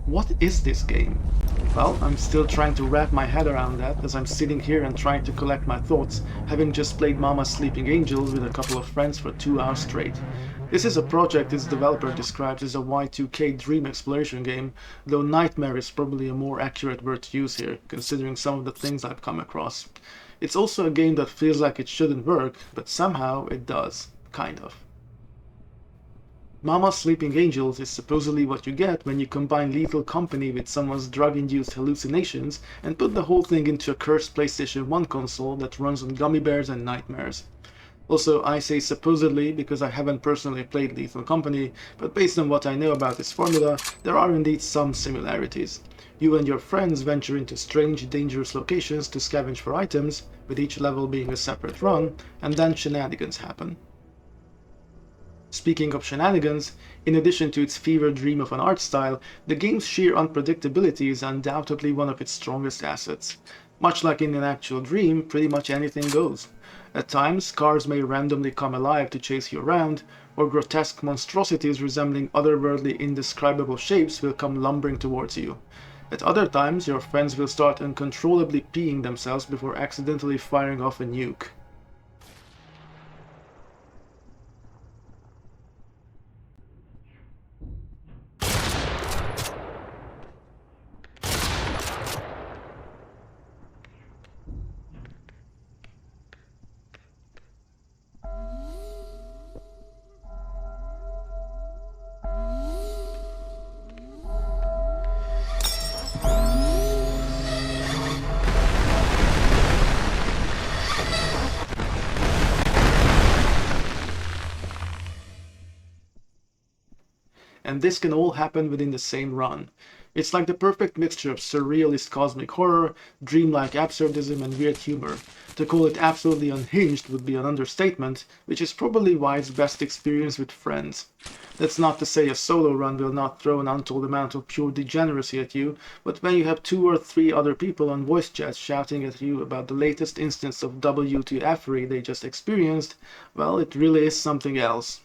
What is this game? Well, I'm still trying to wrap my head around that as I'm sitting here and trying to collect my thoughts, having just played Mama's Sleeping Angels with a couple of friends for 2 hours straight. This is a project its developer describes as a Y2K dream exploration game, though nightmare is probably a more accurate word to use here, considering some of the things I've come across. It's also a game that feels like it shouldn't work, but somehow it does. Kind of. Mama's Sleeping Angels is supposedly what you get when you combine Lethal Company with someone's drug-induced hallucinations and put the whole thing into a cursed PlayStation 1 console that runs on gummy bears and nightmares. Also, I say supposedly because I haven't personally played Lethal Company, but based on what I know about this formula, there are indeed some similarities. You and your friends venture into strange, dangerous locations to scavenge for items, with each level being a separate run, and then shenanigans happen. Speaking of shenanigans, in addition to its fever dream of an art style, the game's sheer unpredictability is undoubtedly one of its strongest assets. Much like in an actual dream, pretty much anything goes. At times, cars may randomly come alive to chase you around, or grotesque monstrosities resembling otherworldly indescribable shapes will come lumbering towards you. At other times, your friends will start uncontrollably peeing themselves before accidentally firing off a nuke. And this can all happen within the same run. It's like the perfect mixture of surrealist cosmic horror, dreamlike absurdism, and weird humor. To call it absolutely unhinged would be an understatement, which is probably why it's best experienced with friends. That's not to say a solo run will not throw an untold amount of pure degeneracy at you, but when you have 2 or 3 other people on voice chats shouting at you about the latest instance of WTF they just experienced, well, it really is something else.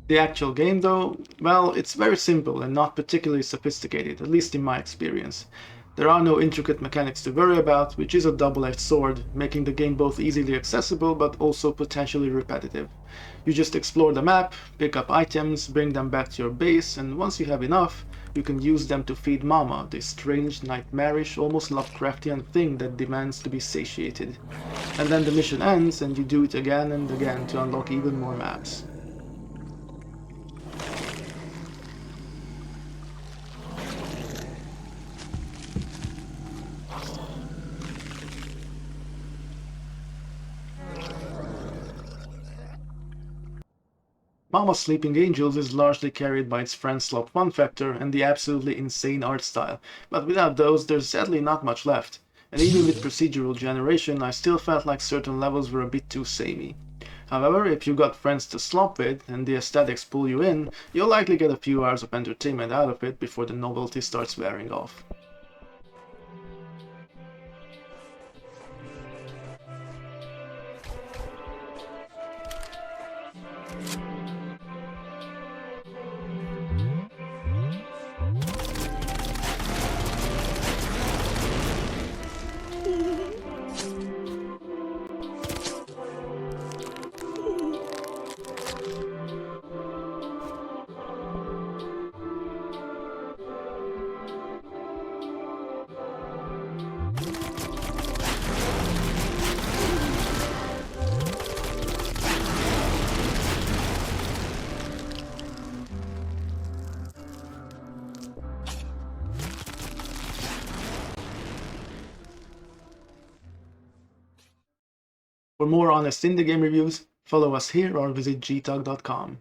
The actual game though, well, it's very simple and not particularly sophisticated, at least in my experience. There are no intricate mechanics to worry about, which is a double-edged sword, making the game both easily accessible but also potentially repetitive. You just explore the map, pick up items, bring them back to your base, and once you have enough, you can use them to feed Mama, this strange, nightmarish, almost Lovecraftian thing that demands to be satiated. And then the mission ends and you do it again and again to unlock even more maps. Mama's Sleeping Angels is largely carried by its friend slot fun factor and the absolutely insane art style, but without those there's sadly not much left, and even with procedural generation I still felt like certain levels were a bit too samey. However, if you got friends to slop with and the aesthetics pull you in, you'll likely get a few hours of entertainment out of it before the novelty starts wearing off. For more honest indie game reviews, follow us here or visit gtogg.com.